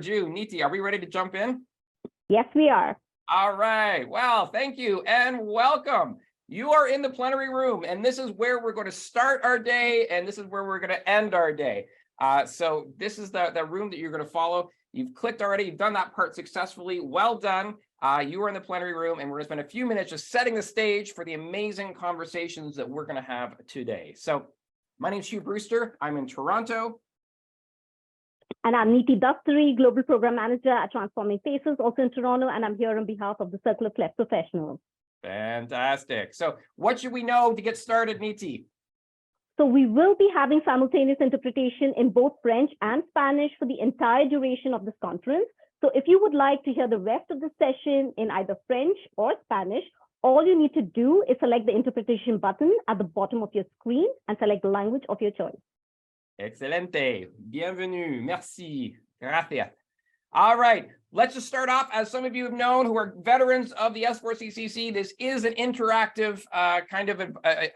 overdue. Niti, are we ready to jump in? Yes, we are. All right. Well, thank you and welcome. You are in the plenary room, and this is where we're going to start our day, and this is where we're going to end our day. So this is the room that you're going to follow. You've clicked already. You've done that part successfully. Well done. You are in the plenary room, and we're going to spend a few minutes just setting the stage for the amazing conversations that we're going to have today. So my name is Hugh Brewster. I'm in Toronto. And I'm Niti Daftari, Global Program Manager at Transforming Faces, also in Toronto, and I'm here on behalf of the Circle of Cleft Professionals. Fantastic. So what should we know to get started, Niti? So we will be having simultaneous interpretation in both French and Spanish for the entire duration of this conference. So if you would like to hear the rest of the session in either French or Spanish, all you need to do is select the interpretation button at the bottom of your screen and select the language of your choice. Excelente. Bienvenue. Merci. Gracias. All right. Let's just start off. As some of you have known who are veterans of the S4CCC, this is an interactive kind of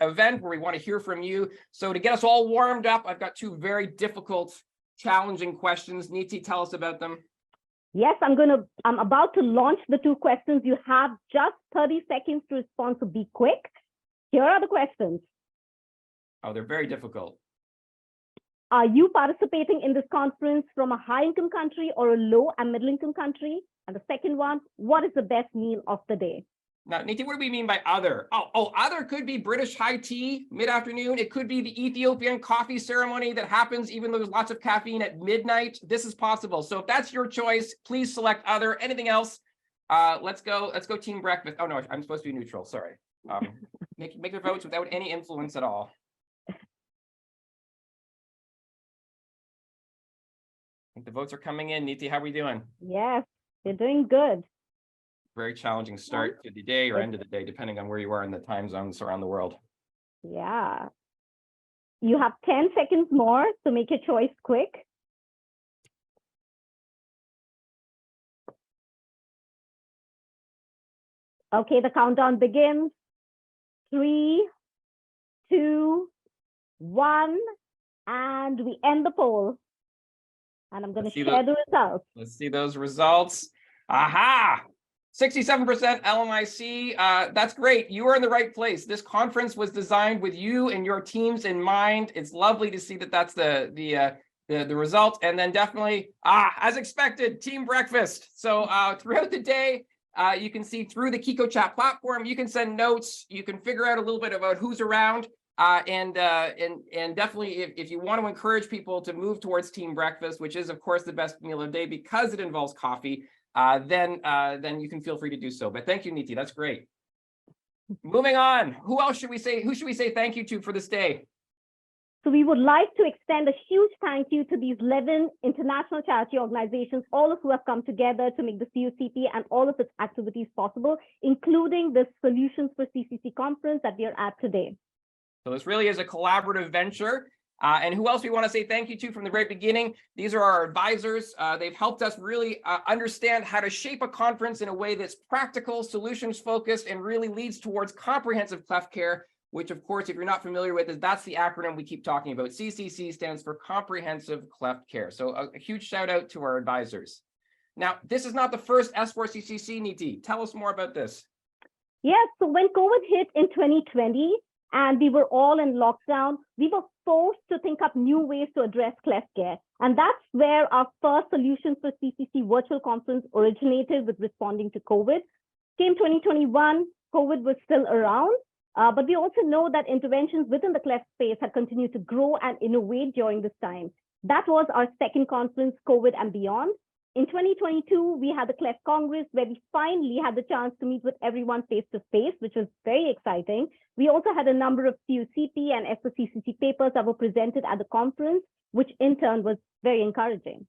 event where we want to hear from you. So to get us all warmed up, I've got two very difficult, challenging questions. Niti, tell us about them. Yes, I'm about to launch the two questions. You have just 30 seconds to respond, so be quick. Here are the questions. Oh, they're very difficult. Are you participating in this conference from a high-income country or a low and middle-income country? And the second one, what is the best meal of the day? Now, Niti, what do we mean by other? Other could be British high tea mid-afternoon. It could be the Ethiopian coffee ceremony that happens even though there's lots of caffeine at midnight. This is possible. So if that's your choice, please select other. Anything else? Let's go team breakfast. Oh, no, I'm supposed to be neutral. Sorry. Make the votes without any influence at all. I think the votes are coming in. Niti, how are we doing? Yes, you're doing good. Very challenging start to the day or end of the day, depending on where you are in the time zones around the world. Yeah. You have 10 seconds more to make your choice quick. Okay, the countdown begins. 3, 2, 1, and we end the poll. And I'm going to share the results. Let's see those results. Aha! 67% LMIC. That's great. You are in the right place. This conference was designed with you and your teams in mind. It's lovely to see that that's the result. And then definitely, as expected, team breakfast. So throughout the day, you can see through the Kiko chat platform, you can send notes. You can figure out a little bit about who's around. And definitely, if you want to encourage people to move towards team breakfast, which is, of course, the best meal of the day because it involves coffee, then you can feel free to do so. But thank you, Niti. That's great. Moving on. Who should we say thank you to for this day? So we would like to extend a huge thank you to these 11 international charity organizations, all of who have come together to make the COCP and all of its activities possible, including the Solutions for CCC conference that we are at today. So this really is a collaborative venture. And who else we want to say thank you to from the very beginning? These are our advisors. They've helped us really understand how to shape a conference in a way that's practical, solutions focused, and really leads towards comprehensive cleft care, which, of course, if you're not familiar with, that's the acronym we keep talking about. CCC stands for Comprehensive Cleft Care. So a huge shout out to our advisors. Now, this is not the first S4CCC, Niti. Tell us more about this. Yes, so when COVID hit in 2020, and we were all in lockdown, we were forced to think up new ways to address cleft care. And that's where our first Solutions for CCC virtual conference originated with responding to COVID. Came 2021, COVID was still around, but we also know that interventions within the cleft space have continued to grow and innovate during this time. That was our second conference, COVID and Beyond. In 2022, we had the Cleft Congress, where we finally had the chance to meet with everyone face-to-face, which was very exciting. We also had a number of COCP and S4CCC papers that were presented at the conference, which in turn was very encouraging.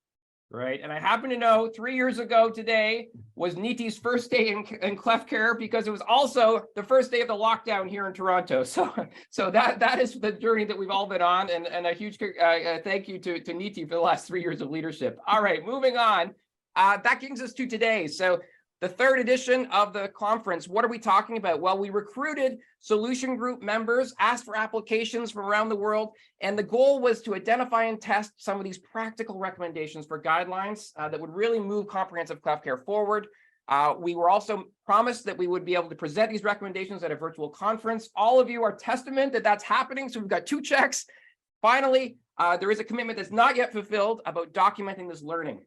Right, and I happen to know 3 years ago today was Niti's first day in cleft care because it was also the first day of the lockdown here in Toronto. So that is the journey that we've all been on, and a huge thank you to Niti for the last 3 years of leadership. All right, moving on. That brings us to today. So the third edition of the conference. What are we talking about? Well, we recruited solution group members, asked for applications from around the world, and the goal was to identify and test some of these practical recommendations for guidelines that would really move comprehensive cleft care forward. We were also promised that we would be able to present these recommendations at a virtual conference. All of you are testament that that's happening, so we've got 2 checks. Finally, there is a commitment that's not yet fulfilled about documenting this learning.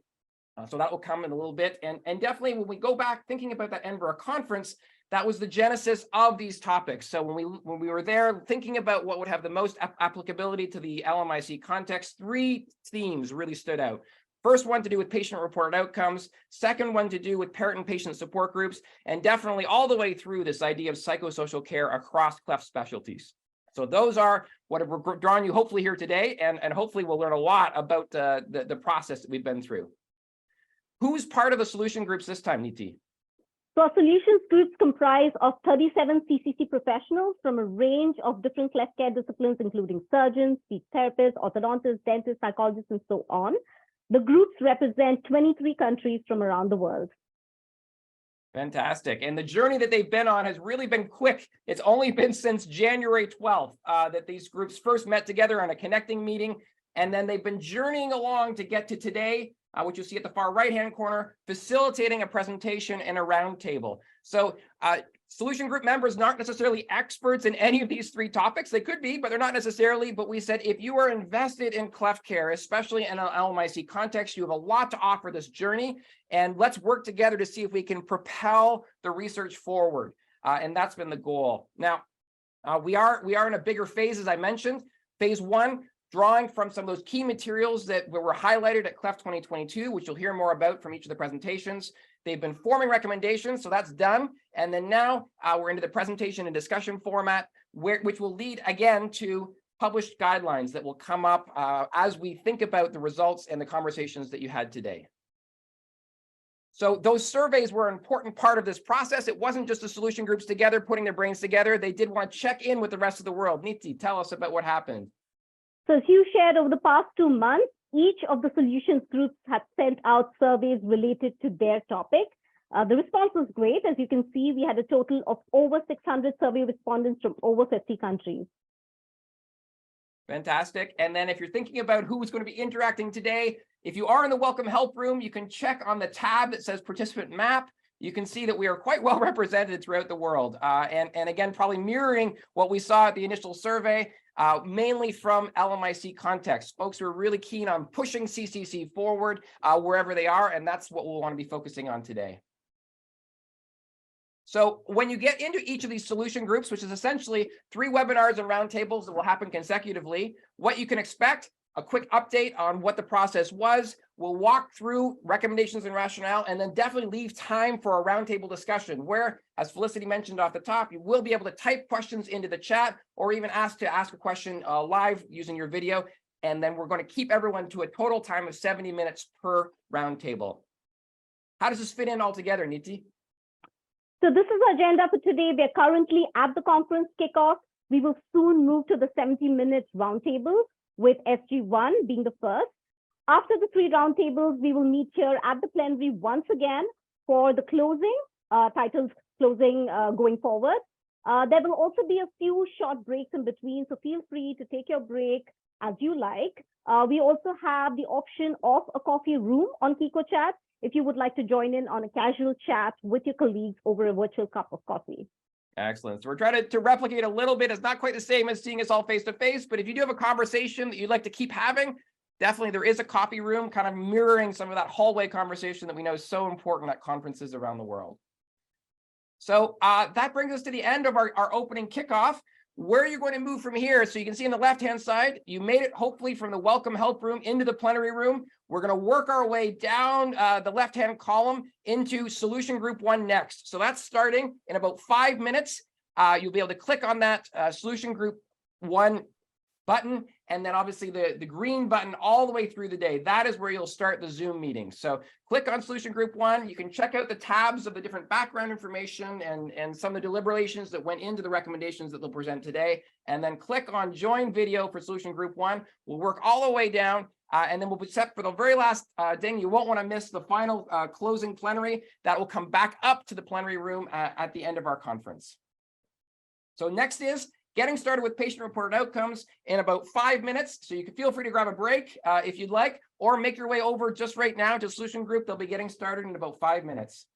So that will come in a little bit. And definitely when we go back thinking about that Edinburgh conference, that was the genesis of these topics. So when we were there thinking about what would have the most applicability to the LMIC context, 3 themes really stood out. First one to do with patient-reported outcomes, second one to do with parent and patient support groups, and definitely all the way through this idea of psychosocial care across cleft specialties. So those are what have drawn you hopefully here today, and hopefully we'll learn a lot about the process that we've been through. Who's part of the solution groups this time, Niti? So our solutions groups comprise of 37 CCC professionals from a range of different cleft care disciplines, including surgeons, speech therapists, orthodontists, dentists, psychologists, and so on. The groups represent 23 countries from around the world. Fantastic. And the journey that they've been on has really been quick. It's only been since January 12th that these groups first met together on a connecting meeting. And then they've been journeying along to get to today, which you'll see at the far right-hand corner, facilitating a presentation and a roundtable. So solution group members aren't necessarily experts in any of these 3 topics. They could be, but they're not necessarily. But we said, if you are invested in cleft care, especially in an LMIC context, you have a lot to offer this journey. And let's work together to see if we can propel the research forward. And that's been the goal. Now, we are in a bigger phase, as I mentioned. Phase 1, drawing from some of those key materials that were highlighted at Cleft 2022, which you'll hear more about from each of the presentations. They've been forming recommendations, so that's done. And then now we're into the presentation and discussion format, which will lead again to published guidelines that will come up as we think about the results and the conversations that you had today. So those surveys were an important part of this process. It wasn't just the solution groups together, putting their brains together. They did want to check in with the rest of the world. Niti, tell us about what happened. So as you shared, over the past 2 months, each of the solutions groups have sent out surveys related to their topic. The response was great. As you can see, we had a total of over 600 survey respondents from over 50 countries. Fantastic. And then if you're thinking about who's going to be interacting today, if you are in the Welcome Help Room, you can check on the tab that says Participant Map. You can see that we are quite well represented throughout the world. And again, probably mirroring what we saw at the initial survey, mainly from LMIC context. Folks who are really keen on pushing CCC forward wherever they are, and that's what we'll want to be focusing on today. So when you get into each of these solution groups, which is essentially 3 webinars and roundtables that will happen consecutively, what you can expect: a quick update on what the process was. We'll walk through recommendations and rationale, and then definitely leave time for a roundtable discussion where, as Felicity mentioned off the top, you will be able to type questions into the chat or even ask a question live using your video. And then we're going to keep everyone to a total time of 70 minutes per roundtable. How does this fit in all together, Niti? So this is the agenda for today. We're currently at the conference kickoff. We will soon move to the 70-minute roundtable, with SG1 being the first. After the 3 roundtables, we will meet here at the plenary once again for the closing, titled Closing Going Forward. There will also be a few short breaks in between, so feel free to take your break as you like. We also have the option of a coffee room on Kiko Chat if you would like to join in on a casual chat with your colleagues over a virtual cup of coffee. Excellent. So we're trying to replicate a little bit. It's not quite the same as seeing us all face to face, but if you do have a conversation that you'd like to keep having, definitely there is a coffee room kind of mirroring some of that hallway conversation that we know is so important at conferences around the world. So that brings us to the end of our opening kickoff. Where you're going to move from here, so you can see on the left-hand side, you made it hopefully from the Welcome Help Room into the plenary room. We're going to work our way down the left-hand column into Solution Group 1 next. So that's starting in about 5 minutes. You'll be able to click on that Solution Group 1 button, and then obviously the green button all the way through the day. That is where you'll start the Zoom meeting. So click on Solution Group 1. You can check out the tabs of the different background information and some of the deliberations that went into the recommendations that they'll present today. And then click on Join Video for Solution Group 1. We'll work all the way down And then we'll be set for the very last ding. You won't want to miss the final closing plenary that will come back up to the plenary room at the end of our conference. So next is getting started with patient-reported outcomes in about 5 minutes. So you can feel free to grab a break if you'd like, or make your way over just right now to Solution Group. They'll be getting started in about 5 minutes.